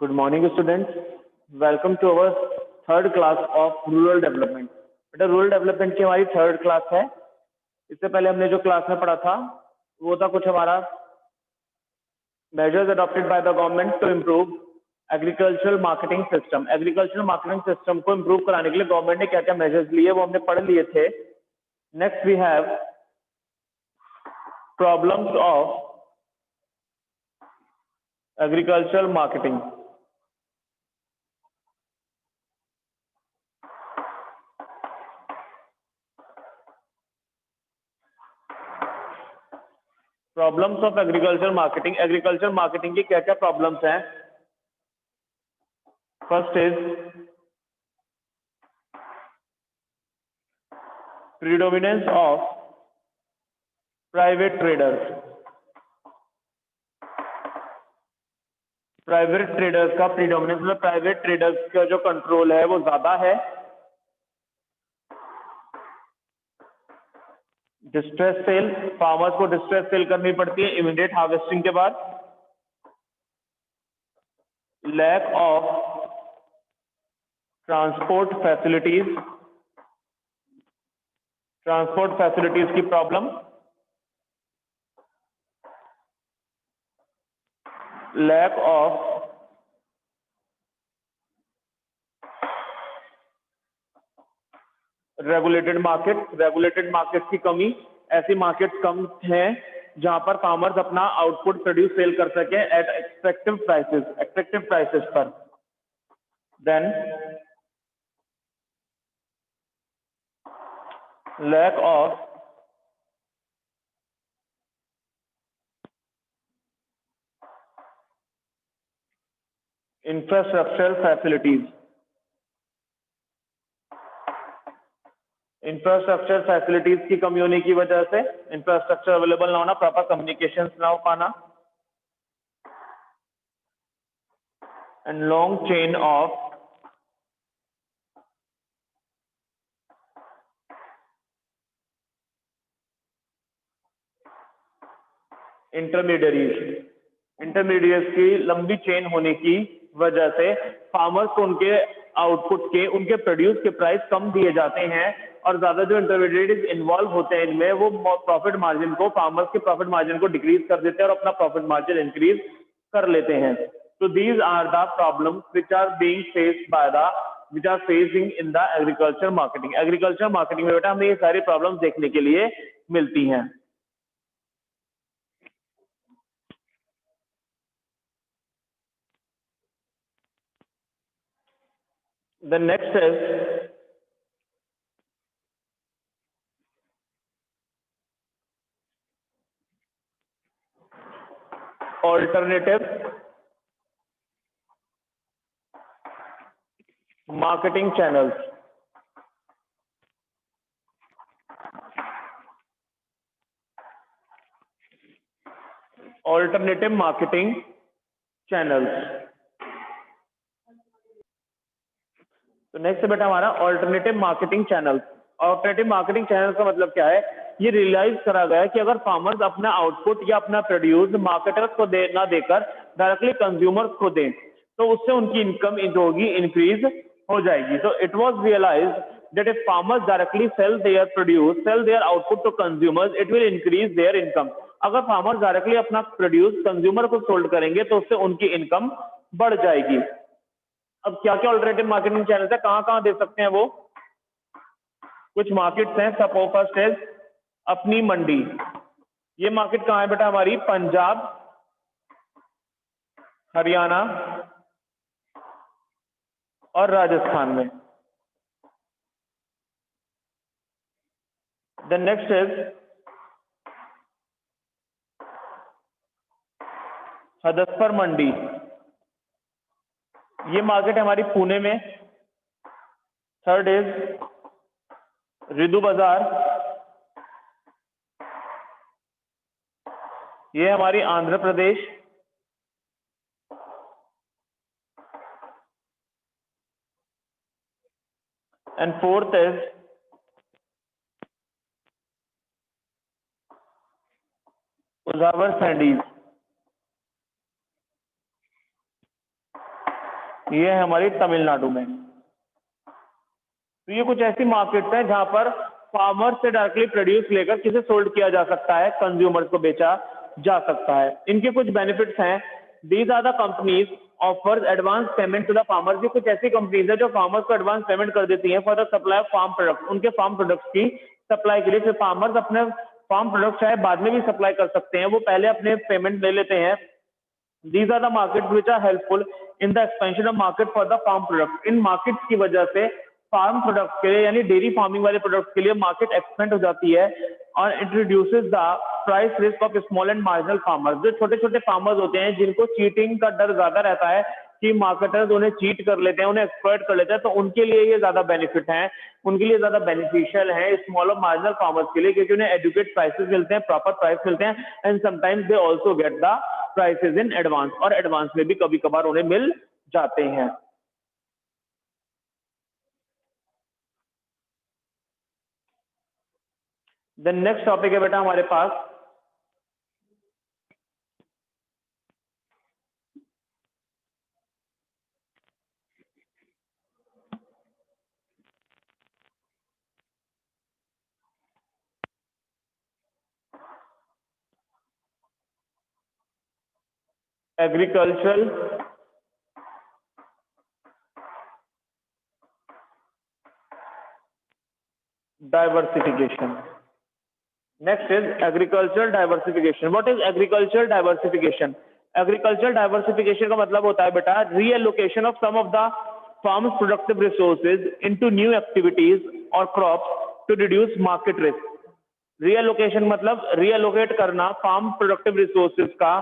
Good morning, students. Welcome to our third class of rural development. बेटा rural development की हमारी third class है. इससे पहले हमने जो क्लास में पढ़ा था वो था कुछ हमारा measures adopted by the government to improve agricultural marketing system. Agricultural marketing system को इम्प्रूव कराने के लिए गवर्नमेंट ने क्या क्या मेजर्स लिए वो हमने पढ़ लिए थे. Next we have problems of agricultural marketing. Problems of agriculture marketing. Agriculture marketing की क्या क्या प्रॉब्लम्स हैं. First is predominance of private traders. Private traders का प्रीडोमिनेंस में प्राइवेट ट्रेडर्स का जो कंट्रोल है वो ज्यादा है. डिस्ट्रेस सेल, फार्मर्स को डिस्ट्रेस सेल करनी पड़ती है इमीडिएट हार्वेस्टिंग के बाद. Lack of transport facilities. Transport facilities की problem. Lack of regulated market. Regulated market की कमी. ऐसी मार्केट कम हैं जहां पर फार्मर्स अपना आउटपुट प्रोड्यूस सेल कर सके एट एक्सपेक्टिव प्राइसेस पर. Then lack of infrastructural facilities. Infrastructure facilities की कमी होने की वजह से इंफ्रास्ट्रक्चर अवेलेबल ना होना, प्रॉपर कम्युनिकेशंस ना हो पाना. And long chain of intermediates की लंबी चेन होने की वजह से फार्मर्स को उनके आउटपुट के, उनके प्रोड्यूस के प्राइस कम दिए जाते हैं और ज्यादा जो इंटरमीडिएट्स इन्वॉल्व होते हैं इनमें वो प्रॉफिट मार्जिन को, फार्मर्स के प्रॉफिट मार्जिन को डिक्रीज कर देते हैं और अपना प्रॉफिट मार्जिन इंक्रीज कर लेते हैं. तो these are the problems which are being faced by the which are facing in the agriculture marketing. Agriculture marketing में बेटा हमें ये सारी प्रॉब्लम्स देखने के लिए मिलती हैं. The next is alternative marketing channels. Alternative marketing channels. तो नेक्स्ट बेटा हमारा alternative marketing channel. Alternative marketing channel का मतलब क्या है. ये रियलाइज करा गया कि अगर फार्मर्स अपना आउटपुट या अपना प्रोड्यूस मार्केटर्स को ना देकर डायरेक्टली कंज्यूमर्स को दें तो उससे उनकी इनकम जो होगी इंक्रीज हो जाएगी. तो it was realised that if farmers directly sell their output to consumers, it will increase their income. अगर फार्मर्स डायरेक्टली अपना प्रोड्यूस कंज्यूमर को सोल्ड करेंगे तो उससे उनकी इनकम बढ़ जाएगी. अब क्या क्या ऑल्टरनेटिव मार्केटिंग चैनल है, कहां कहां दे सकते हैं वो. कुछ मार्केट्स हैं. सपोज फर्स्ट इज अपनी मंडी. ये मार्केट कहां है बेटा हमारी. पंजाब, हरियाणा और राजस्थान में. द नेक्स्ट इज हदसपर मंडी. ये मार्केट है हमारी पुणे में. Third is रिदु Bazar. ये हमारी Andhra Pradesh. And fourth is Uzhavar Sandhai. ये है हमारी तमिलनाडु में। तो ये कुछ ऐसी मार्केट्स हैं जहां पर फार्मर से डायरेक्टली प्रोड्यूस लेकर किसे सोल्ड किया जा सकता है, कंज्यूमर्स को बेचा जा सकता है। इनके कुछ बेनिफिट्स हैं। These are the companies offers advance payment to the farmers. ये कुछ ऐसी कंपनीज है जो फार्मर्स को एडवांस पेमेंट कर देती हैं for the supply of farm product, उनके फार्म प्रोडक्ट्स की सप्लाई के लिए। फिर फार्मर्स अपने फार्म प्रोडक्ट चाहे बाद में भी सप्लाई कर सकते हैं, वो पहले अपने पेमेंट ले लेते हैं। These are the markets which are helpful in the expansion of market for the farm products। In markets की वजह से फार्म प्रोडक्ट्स के लिए यानी डेयरी फार्मिंग वाले प्रोडक्ट्स के लिए मार्केट एक्सपेंड हो जाती है और introduces the price risk of small and marginal farmers. जो छोटे छोटे फार्मर्स होते हैं जिनको चीटिंग का डर ज्यादा रहता है कि मार्केटर्स उन्हें चीट कर लेते हैं, उन्हें एक्सप्लॉइट कर लेते हैं, तो उनके लिए ये ज्यादा बेनिफिट है, उनके लिए ज्यादा बेनिफिशियल है स्मॉल और मार्जिनल फार्मर्स के लिए, क्योंकि उन्हें एडुकेट प्राइसेस मिलते हैं, प्रॉपर प्राइस मिलते हैं and sometimes they also get the prices in advance, और एडवांस में भी कभी कभार उन्हें मिल जाते हैं। देन नेक्स्ट टॉपिक है बेटा हमारे पास agricultural diversification. Next is agricultural diversification. What is agricultural diversification? Agricultural diversification का मतलब होता है बेटा reallocation of some of the farm's productive resources into new activities or crops to reduce market risk. Reallocation मतलब reallocate करना farm productive resources का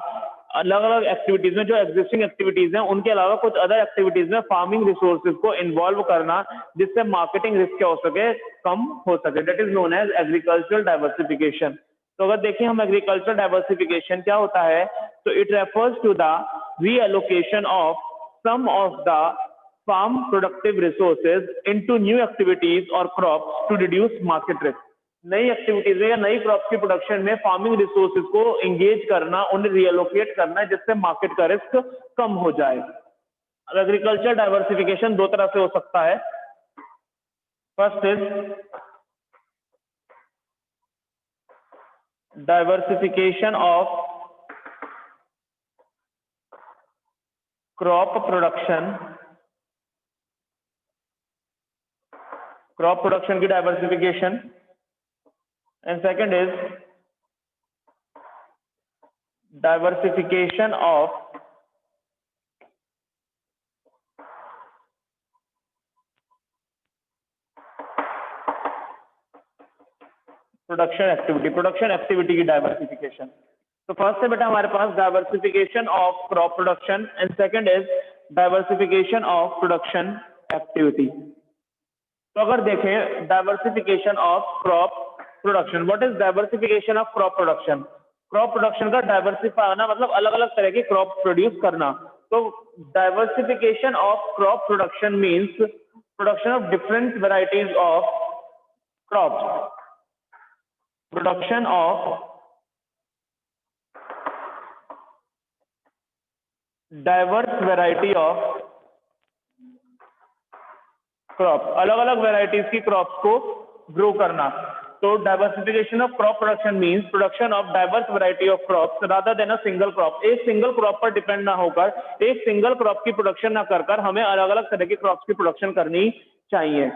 अलग अलग एक्टिविटीज में, जो एग्जिस्टिंग एक्टिविटीज हैं उनके अलावा कुछ अदर एक्टिविटीज में फार्मिंग रिसोर्सेज को इन्वॉल्व करना, जिससे मार्केटिंग रिस्क क्या हो सके, कम हो सके। That is known as agricultural diversification. तो अगर देखें हम एग्रीकल्चरल डाइवर्सिफिकेशन क्या होता है, तो it refers to the reallocation of some of the farm productive resources into new activities और crops to reduce market risk. नई एक्टिविटीज में या नई क्रॉप की प्रोडक्शन में फार्मिंग रिसोर्सेज को एंगेज करना, उन्हें रिएलोकेट करना, जिससे मार्केट का रिस्क कम हो जाए। एग्रीकल्चर डाइवर्सिफिकेशन दो तरह से हो सकता है। First is diversification of crop production, crop production की diversification, and second is diversification of production activity की डाइवर्सिफिकेशन। तो फर्स्ट है बेटा हमारे पास diversification of crop production and second is diversification of production activity. तो अगर देखें diversification of crop production, what is diversification of crop production? Crop प्रोडक्शन का डाइवर्सिफाई होना मतलब अलग अलग तरह की क्रॉप प्रोड्यूस करना। तो diversification of crop production means production of different varieties of crops, production of diverse variety of crop, अलग अलग वैरायटीज की क्रॉप्स को ग्रो करना। तो diversification of crop production means production of diverse variety of crops rather than a single crop. एक single crop पर depend ना होकर, एक सिंगल क्रॉप की प्रोडक्शन ना कर हमें अलग अलग तरह की क्रॉप्स की प्रोडक्शन करनी चाहिए।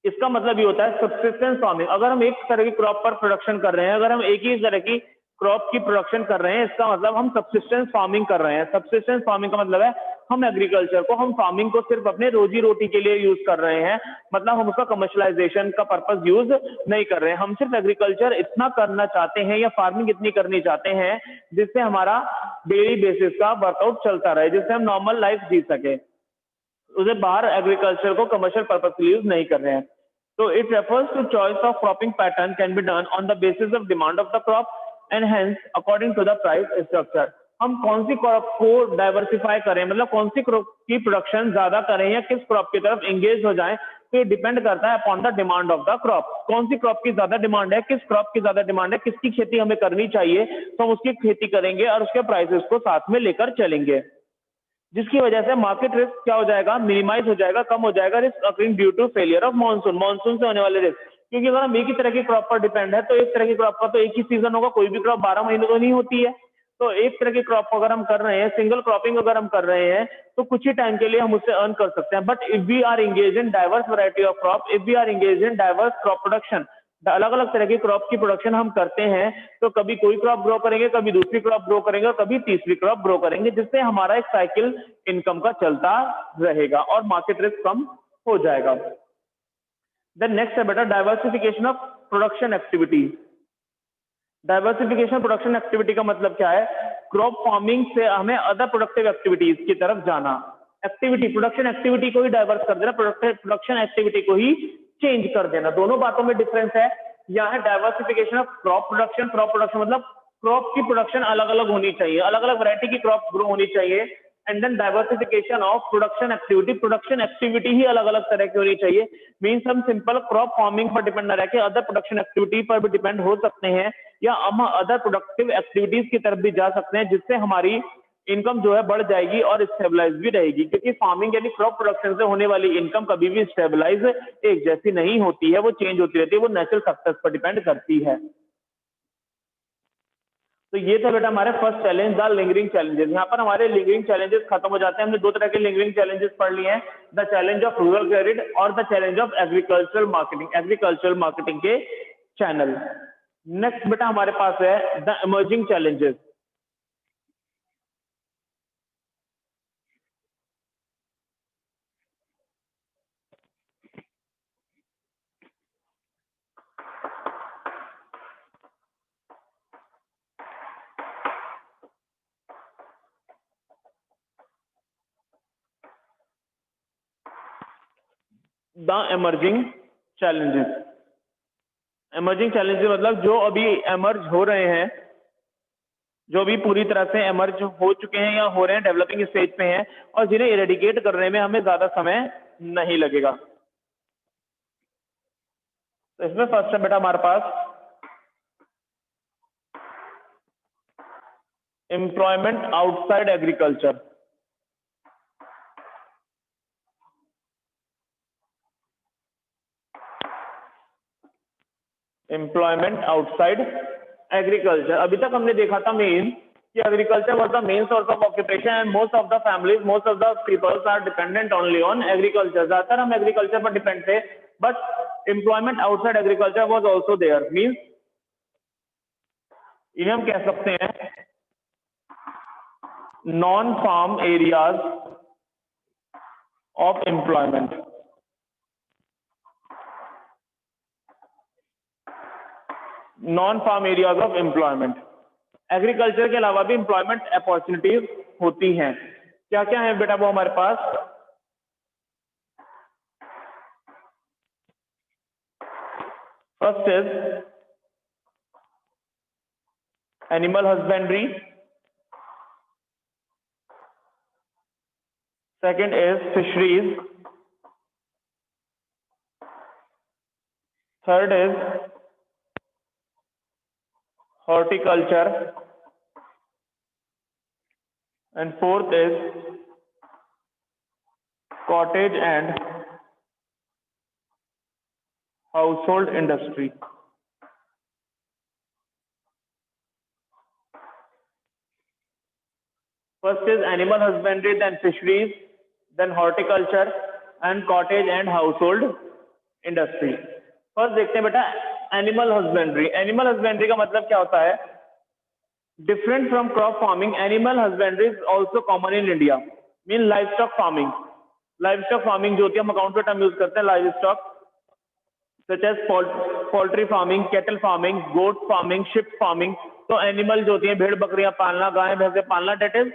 इसका मतलब ये होता है सब्सिस्टेंस फार्मिंग। अगर हम एक तरह की क्रॉप पर प्रोडक्शन कर रहे हैं, अगर हम एक ही तरह की क्रॉप की प्रोडक्शन कर रहे हैं, इसका मतलब हम सब्सिस्टेंस फार्मिंग कर रहे हैं। सब्सिस्टेंस फार्मिंग का मतलब है हम एग्रीकल्चर को, हम फार्मिंग को सिर्फ अपने रोजी रोटी के लिए यूज कर रहे हैं, मतलब हम उसका कमर्शलाइजेशन का पर्पस यूज नहीं कर रहे हैं। हम सिर्फ एग्रीकल्चर इतना करना चाहते हैं या फार्मिंग इतनी करनी चाहते हैं जिससे हमारा डेली बेसिस का वर्कआउट चलता रहे, जिससे हम नॉर्मल लाइफ जी सके। उसे बाहर एग्रीकल्चर को कमर्शियल पर्पस के लिए यूज नहीं कर रहे हैं। तो it refers to choice of cropping pattern can be done on the basis of demand of the crop and hence according to the price structure. हम कौन सी क्रॉप को डाइवर्सिफाई करें, मतलब कौन सी क्रॉप की प्रोडक्शन ज्यादा करें या किस क्रॉप की तरफ एंगेज हो जाएं, तो ये डिपेंड करता है upon the demand of the crop. कौन सी क्रॉप की ज्यादा डिमांड है, किस क्रॉप की ज्यादा डिमांड है, किसकी खेती हमें करनी चाहिए, तो हम उसकी खेती करेंगे और उसके प्राइसेस को साथ में लेकर चलेंगे। जिसकी वजह से मार्केट रिस्क क्या हो जाएगा, मिनिमाइज हो जाएगा, कम हो जाएगा risk occurring due to failure of monsoon, monsoon से होने वाले रिस्क। क्योंकि अगर हम एक ही तरह की क्रॉप पर डिपेंड है तो एक तरह की क्रॉप का तो एक ही सीजन होगा, कोई भी क्रॉप 12 महीने तो नहीं होती है। तो एक तरह की क्रॉप अगर हम कर रहे हैं, सिंगल क्रॉपिंग अगर हम कर रहे हैं तो कुछ ही टाइम के लिए हम उससे अर्न कर सकते हैं। But if we are engage in diverse variety of crop, if we are engage in diverse crop production, अलग अलग तरह की क्रॉप की प्रोडक्शन हम करते हैं, तो कभी कोई क्रॉप ग्रो करेंगे, कभी दूसरी क्रॉप ग्रो करेंगे और कभी तीसरी क्रॉप ग्रो करेंगे, जिससे हमारा एक साइकिल इनकम का चलता रहेगा और मार्केट रिस्क कम हो जाएगा। देन नेक्स्ट है बेटा diversification of production activity. Diversification production activity का मतलब क्या है, क्रॉप फार्मिंग से हमें अदर प्रोडक्टिव एक्टिविटीज की तरफ जाना। एक्टिविटी, प्रोडक्शन एक्टिविटी को ही डाइवर्स कर देना, प्रोडक्शन एक्टिविटी को ही चेंज कर देना। दोनों बातों में डिफरेंस है। यहाँ है diversification of crop production, crop production मतलब क्रॉप की प्रोडक्शन अलग अलग होनी चाहिए, अलग अलग वैरायटी की क्रॉप ग्रो होनी चाहिए। And then diversification of production activity, production activity ही अलग अलग तरह की होनी चाहिए। मीन्स हम सिंपल क्रॉप फार्मिंग पर डिपेंड न रह के अदर प्रोडक्शन एक्टिविटी पर भी डिपेंड हो सकते हैं, या हम अदर प्रोडक्टिव एक्टिविटीज की तरफ भी जा सकते हैं, जिससे हमारी इनकम जो है बढ़ जाएगी और स्टेबलाइज भी रहेगी। क्योंकि फार्मिंग यानी क्रॉप प्रोडक्शन से होने वाली इनकम कभी भी स्टेबलाइज एक जैसी नहीं होती है, वो चेंज होती रहती है, वो नेचुरल सक्सेस पर डिपेंड करती है। तो ये था बेटा हमारे first challenge, the lingering challenges. यहाँ पर हमारे लिंगरिंग चैलेंजेस खत्म हो जाते हैं। हमने दो तरह के लिंगरिंग चैलेंजेस पढ़ लिए हैं, the challenge of rural credit और the challenge of agricultural marketing, agricultural marketing के चैनल। नेक्स्ट बेटा हमारे पास है the emerging challenges. The emerging challenges, emerging challenges मतलब जो अभी एमर्ज हो रहे हैं, जो अभी पूरी तरह से एमर्ज हो चुके हैं या हो रहे हैं, डेवलपिंग स्टेज पे हैं, और जिन्हें इरेडिकेट करने में हमें ज्यादा समय नहीं लगेगा। तो इसमें फर्स्ट है बेटा हमारे पास employment outside agriculture. Employment outside agriculture, अभी तक हमने देखा था मेन कि agriculture was the main source of occupation and most of the families, most of the peoples are dependent only on agriculture. ज्यादातर हम एग्रीकल्चर पर डिपेंड थे, but employment outside agriculture was also there. Means इन्हें हम कह सकते हैं non farm areas of employment. Non farm areas of employment, agriculture के अलावा भी एम्प्लॉयमेंट अपॉर्चुनिटीज होती हैं। क्या क्या है बेटा वो हमारे पास, first is animal husbandry, second is fisheries, third is horticulture, and fourth is cottage and household industry. First is animal husbandry, then fisheries, then horticulture and cottage and household industry. First देखते हैं बेटा animal husbandry. Animal husbandry का मतलब क्या होता है, different from crop farming, animal husbandry is also common in India. Mean live stock farming, live stock farming जो होती है हम अकाउंट पे टर्म यूज करते हैं, livestock such as poultry farming, cattle farming, goat farming, sheep farming. तो animal जो होती है भेड़ बकरियां पालना, गाय भैंसे पालना, डेट इज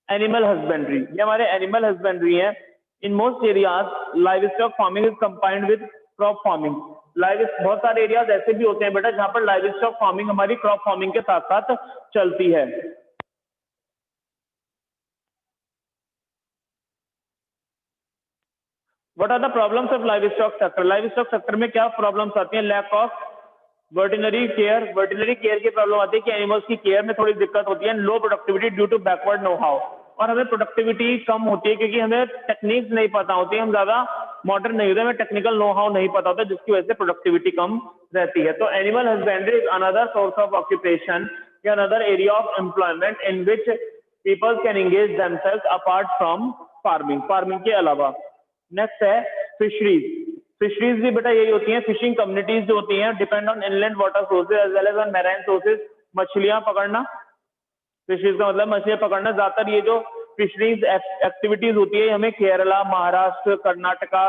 एनिमल हस्बेंड्री। ये हमारे एनिमल हस्बेंड्री है। In most areas live stock farming is combined with crop farming. बहुत सारे एरियाज ऐसे भी होते हैं बेटा जहां पर लाइव स्टॉक फार्मिंग हमारी क्रॉप फार्मिंग के साथ साथ चलती है। What are the problems of livestock sector, livestock sector में क्या प्रॉब्लम्स आती हैं, lack of veterinary care, veterinary care की प्रॉब्लम आती है कि एनिमल्स की केयर में थोड़ी दिक्कत होती है, low productivity due to backward know how. और हमें प्रोडक्टिविटी कम होती है क्योंकि हमें टेक्निक्स नहीं पता होती, हम ज्यादा मॉडर्न नहीं होते, हमें टेक्निकल नो हाउ नहीं पता होता, जिसकी वजह से प्रोडक्टिविटी कम रहती है। तो animal husbandry is another source of occupation या another area of employment in which people can engage themselves apart from farming, farming के अलावा। नेक्स्ट है फिशरीज। फिशरीज भी बेटा यही होती हैं, फिशिंग कम्युनिटीज जो होती हैं depend on inland water sources as well as on marine sources. मछलियां पकड़ना, फिशरीज का मतलब मछलियां पकड़ना। ज्यादातर ये जो फिशरीज एक्टिविटीज होती है हमें केरला, महाराष्ट्र, कर्नाटका,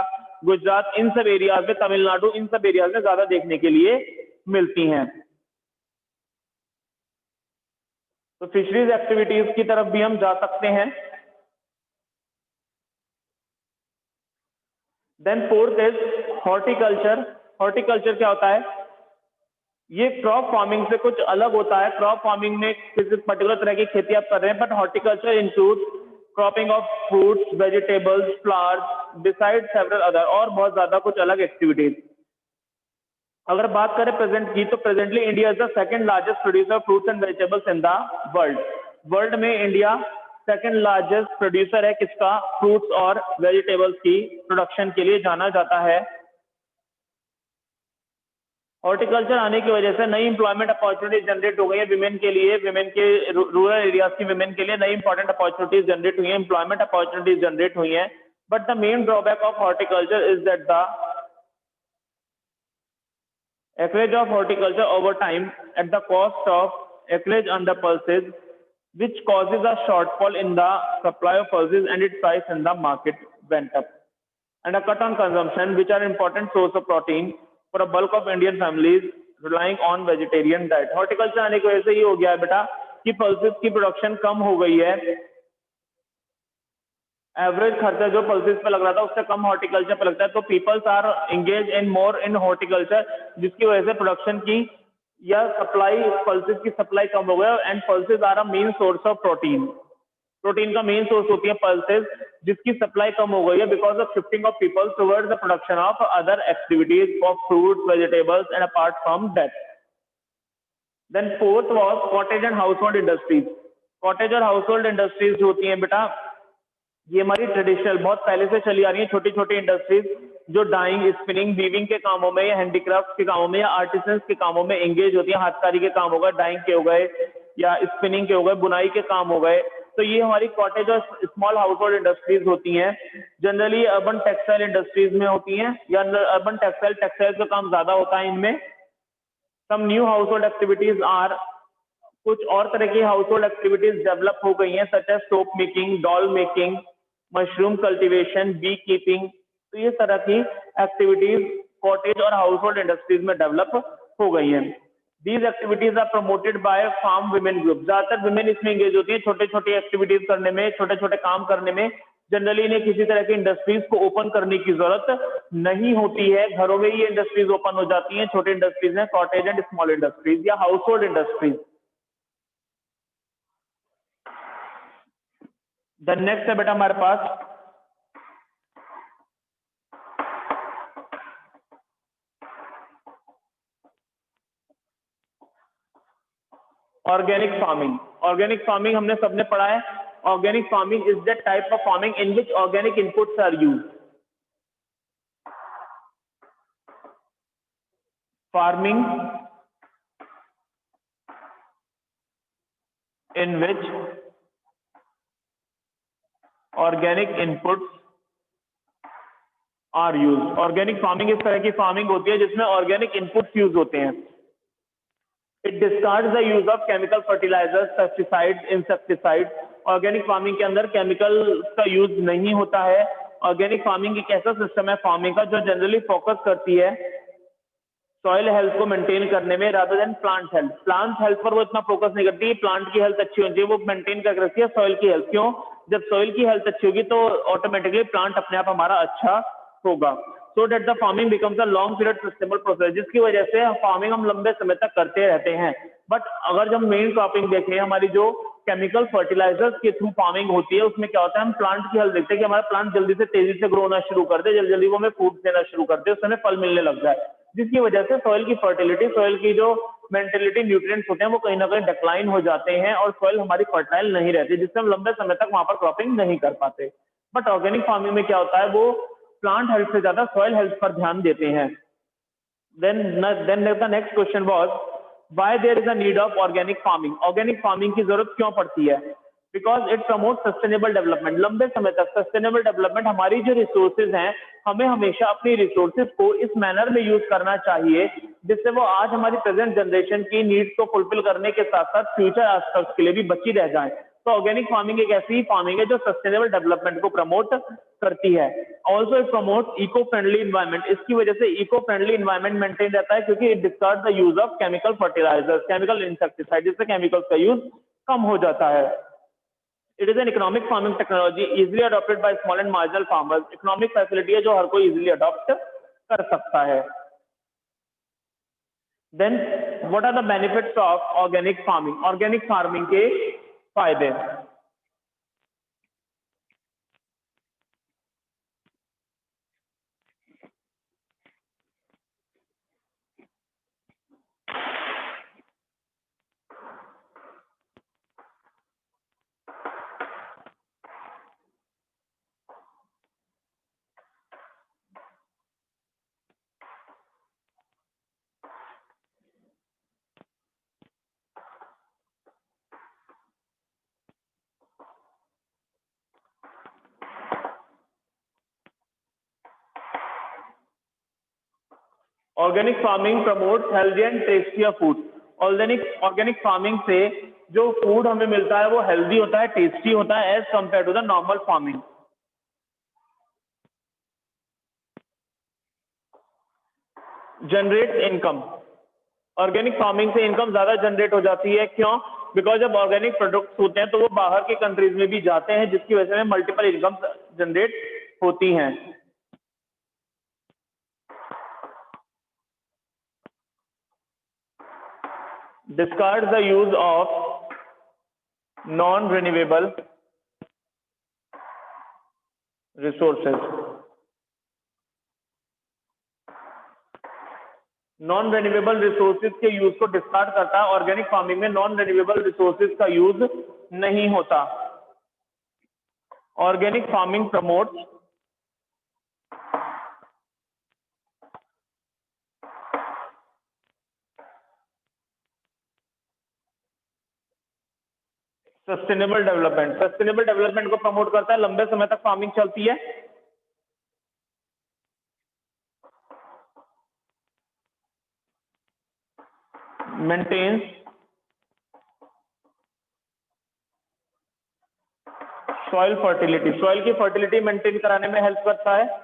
गुजरात, इन सब एरियाज में, तमिलनाडु, इन सब एरियाज में ज्यादा देखने के लिए मिलती हैं। तो फिशरीज एक्टिविटीज की तरफ भी हम जा सकते हैं। Then fourth is horticulture. Horticulture क्या होता है? ये क्रॉप फार्मिंग से कुछ अलग होता है। क्रॉप फार्मिंग में किसी पर्टिकुलर तरह की खेती आप कर रहे हैं, but horticulture includes cropping of fruits, vegetables, flowers, beside several other, और बहुत ज्यादा कुछ अलग एक्टिविटीज। अगर बात करें प्रेजेंट की, तो presently India is the second largest producer of fruits and vegetables in the world. World में इंडिया सेकंड लार्जेस्ट प्रोड्यूसर है किसका? फ्रूट्स और वेजिटेबल्स की प्रोडक्शन के लिए जाना जाता है। हॉर्टिकल्चर आने की वजह से नई इंप्लॉयमेंट अपॉर्चुनिटीज जनरेट हो गई है विमेन के लिए, विमेन के रूरल एरियाज की विमेन के लिए नई इंपॉर्टेंट अपॉर्चुनिटीज जनरेट हुई है, इंप्लॉयमेंट अपॉर्चुनिटीज जनरेट हुई हैं। But the main drawback of horticulture is that the acreage of horticulture over time at the cost of acreage under pulses, which causes a shortfall in the supply of pulses and its price in the market went up, and a cut on consumption, which are important source of protein for a bulk of Indian families relying on vegetarian diet। Horticulture आने की वजह से ये हो गया है बेटा कि pulses की प्रोडक्शन कम हो गई है। एवरेज खर्चा जो पल्सेस पे लग रहा था उससे कम हॉर्टिकल्चर पे लगता है, तो peoples are engage in more in horticulture, जिसकी वजह से प्रोडक्शन की या सप्लाई, पल्सेस की सप्लाई कम हो गया। And pulses are a main source of protein, protein का मेन सोर्स होती है पल्सेस, जिसकी सप्लाई कम हो गई है because of shifting of people towards the production of other activities of fruits, vegetables and apart from that. Then fourth was cottage and household industries. Cottage और household industries जो होती हैं बेटा, ये हमारी ट्रेडिशनल बहुत पहले से चली आ रही है छोटी छोटी इंडस्ट्रीज जो डाइंग, स्पिनिंग, वीविंग के कामों में या हैंडीक्राफ्ट के कामों में या आर्टिसंस के कामों में एंगेज होती है। हाथकारी के काम हो गए, डाइंग के हो गए या स्पिनिंग के हो गए, बुनाई के काम हो गए। तो ये हमारी कॉटेज और स्मॉल हाउस होल्ड इंडस्ट्रीज होती हैं। जनरली अर्बन टेक्सटाइल इंडस्ट्रीज में होती हैं या अर्बन टेक्सटाइल का काम ज्यादा होता है इनमें। Some new household activities are, कुछ और तरह की हाउस होल्ड एक्टिविटीज डेवलप हो गई हैं, such as soap making, doll making, mushroom cultivation, beekeeping. तो ये तरह की एक्टिविटीज कॉटेज और हाउस होल्ड इंडस्ट्रीज में डेवलप हो गई हैं। These activities are promoted by farm women group. ज्यादातर विमेन इसमें एंगेज होती है छोटे छोटे एक्टिविटीज करने में, छोटे छोटे काम करने में। जनरली इन्हें किसी तरह की इंडस्ट्रीज को ओपन करने की जरूरत नहीं होती है, घरों में ये इंडस्ट्रीज ओपन हो जाती हैं। छोटी इंडस्ट्रीज हैं कॉटेज एंड स्मॉल इंडस्ट्रीज या household industries. The next है बेटा हमारे पास ऑर्गेनिक फार्मिंग। ऑर्गेनिक फार्मिंग हमने सबने पढ़ा है। Organic farming is the type of farming in which organic inputs are use. Farming in which organic inputs are use. Organic farming इस तरह की फार्मिंग होती है जिसमें ऑर्गेनिक इनपुट्स यूज होते हैं। It discards the use of chemical fertilisers, pesticides, insecticides. Organic farming के अंदर केमिकल का यूज नहीं होता है। ऑर्गेनिक फार्मिंग एक ऐसा सिस्टम है फार्मिंग का जो जनरली फोकस करती है सॉइल हेल्थ को मेंटेन करने में rather than plant health. Plant health पर वो इतना फोकस नहीं करती, प्लांट की हेल्थ अच्छी होनी चाहिए, वो मेंटेन करके रखती है सॉइल की हेल्थ। क्यों? जब सॉइल की हेल्थ अच्छी होगी तो ऑटोमेटिकली प्लांट अपने आप हमारा अच्छा होगा। So that the farming becomes a long period sustainable process, जिसकी वजह से फार्मिंग हम लंबे समय तक करते रहते हैं। बट अगर जब मेन क्रॉपिंग देखें, हमारी जो केमिकल फर्टिलाइजर्स के थ्रू फार्मिंग होती है उसमें क्या होता है, हम प्लांट की हेल्थ देखते हैं कि हमारा प्लांट जल्दी से तेजी से ग्रो होना शुरू कर दे, जल्दी जल्दी वो हमें फूड देना शुरू कर दे, उससे हमें फल मिलने लग जाए, जिसकी वजह से सॉइल की फर्टिलिटी, सॉइल की जो मेंटेलिटी न्यूट्रिएंट्स होते हैं वो कहीं ना कहीं डिक्लाइन हो जाते हैं और सॉइल हमारी फर्टाइल नहीं रहती, जिससे हम लंबे समय तक वहां पर क्रॉपिंग नहीं कर पाते। बट ऑर्गेनिक फार्मिंग में क्या होता है, वो प्लांट हेल्थ से ज्यादा सॉइल हेल्थ पर ध्यान देते हैं। then the next question was why there is a need of organic farming। organic farming की जरूरत क्यों पड़ती है? because it promotes sustainable development। लंबे समय तक sustainable development, हमारी जो रिसोर्सेज हैं हमें हमेशा अपनी रिसोर्सेज को इस मैनर में यूज करना चाहिए जिससे वो आज हमारी प्रेजेंट जनरेशन की नीड्स को फुलफिल करने के साथ साथ फ्यूचर एस्पेक्ट्स के लिए भी बची रह जाए। तो ऑर्गेनिक फार्मिंग एक ऐसी फार्मिंग है जो सस्टेनेबल डेवलपमेंट को प्रमोट करती है। Also it promote eco friendly environment. इसकी वजह से इको फ्रेंडली इन्वायरमेंट मेंटेन रहता है क्योंकि it discard the use of chemical fertilisers, chemical insecticide, जिससे केमिकल्स का यूज कम हो जाता है। It is an economic farming technology easily adopted by small and marginal farmers. Economic facility है जो हर कोई इजिली अडॉप्ट कर सकता है। Then what are the benefits of organic farming? Organic farming के फायदे। Organic farming promotes healthy and tastier food. Organic farming से जो फूड हमें मिलता है वो हेल्दी होता है, टेस्टी होता है as compare to the normal farming. Generate income. Organic farming से इनकम ज्यादा जनरेट हो जाती है। क्यों? बिकॉज जब ऑर्गेनिक प्रोडक्ट्स होते हैं तो वो बाहर के कंट्रीज में भी जाते हैं जिसकी वजह से मल्टीपल इनकम जनरेट होती हैं। discard the use of non-renewable resources। Non renewable resources के यूज को डिस्कार्ड करता है। ऑर्गेनिक फार्मिंग में नॉन रेन्यूएबल रिसोर्सेज का यूज नहीं होता। Organic farming promotes sustainable development. Sustainable development को प्रमोट करता है, लंबे समय तक फार्मिंग चलती है। Maintains soil fertility. सॉइल की फर्टिलिटी मेंटेन कराने में हेल्प करता है।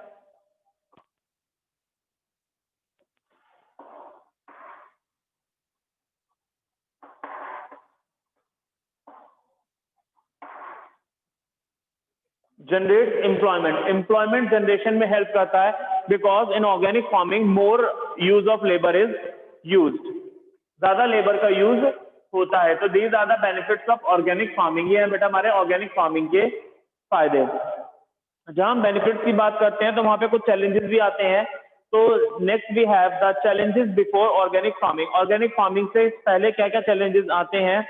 Generate employment. एम्प्लॉयमेंट जनरेशन में हेल्प करता है because in organic farming more use of labour is used. ज्यादा लेबर का यूज होता है। तो these are the benefits of organic farming. ये है बेटा हमारे ऑर्गेनिक फार्मिंग के फायदे। जहां हम बेनिफिट्स की बात करते हैं तो वहां पे कुछ चैलेंजेस भी आते हैं। तो next we have the challenges before organic farming. Organic farming से पहले क्या क्या चैलेंजेस आते हैं,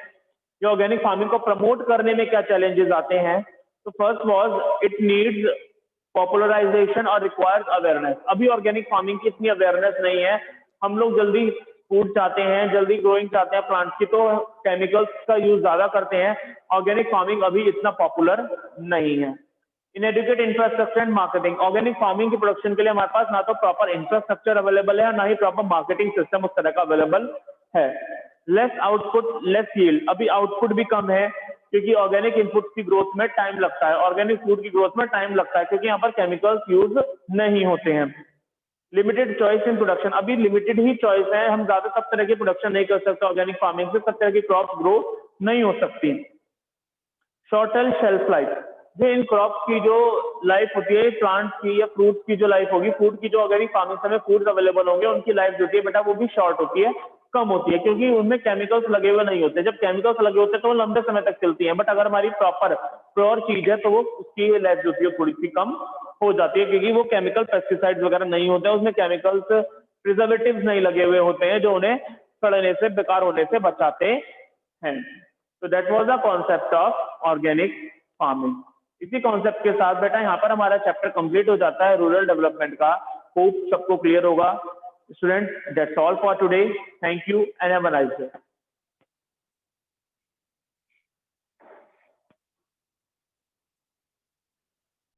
जो ऑर्गेनिक फार्मिंग को प्रमोट करने में क्या चैलेंजेस आते हैं। तो first was it needs popularisation और रिक्वायर्स अवेयरनेस। अभी ऑर्गेनिक फार्मिंग की इतनी अवेयरनेस नहीं है। हम लोग जल्दी फूड चाहते हैं, जल्दी ग्रोइंग चाहते हैं प्लांट्स की, तो केमिकल्स का यूज ज्यादा करते हैं। ऑर्गेनिक फार्मिंग अभी इतना पॉपुलर नहीं है। Inadequate infrastructure and marketing. Organic farming की प्रोडक्शन के लिए हमारे पास ना तो प्रॉपर इंफ्रास्ट्रक्चर अवेलेबल है और ना ही प्रॉपर मार्केटिंग सिस्टम उस तरह का अवेलेबल है। Less output less yield. अभी आउटपुट भी कम है क्योंकि ऑर्गेनिक इनपुट की ग्रोथ में टाइम लगता है, ऑर्गेनिक फूड की ग्रोथ में टाइम लगता है क्योंकि यहाँ पर केमिकल्स यूज नहीं होते हैं। Limited choice in production. अभी लिमिटेड ही चॉइस है, हम ज्यादा सब तरह की प्रोडक्शन नहीं कर सकते ऑर्गेनिक फार्मिंग से, सब तरह की क्रॉप ग्रो नहीं हो सकती। शॉर्टल शेल्फ लाइफ। जो इन क्रॉप्स की जो लाइफ होती है, प्लांट्स की या फ्रूट्स की जो लाइफ होगी, फूड की जो ऑर्गेनिक फार्मिंग से हमें फूड अवेलेबल होंगे, उनकी लाइफ जो होती है बेटा वो भी शॉर्ट होती है, कम होती है क्योंकि उनमें केमिकल्स लगे हुए नहीं होते। जब केमिकल्स लगे होते हैं तो वो लंबे समय तक चलती है, बट अगर हमारी प्रॉपर प्योर चीज है तो वो उसकी लाइफ जो होती है थोड़ी सी कम हो जाती है क्योंकि वो केमिकल पेस्टिसाइड्स वगैरह नहीं होते हैं, उसमें केमिकल्स प्रिजर्वेटिव्स नहीं लगे हुए होते हैं जो उन्हें सड़ने से, बेकार होने से बचाते हैं। तो that was the concept of organic farming. इसी कॉन्सेप्ट के साथ बेटा यहाँ पर हमारा चैप्टर कंप्लीट हो जाता है रूरल डेवलपमेंट का। होप सबको क्लियर होगा। Student, that's all for today. Thank you and have a nice day.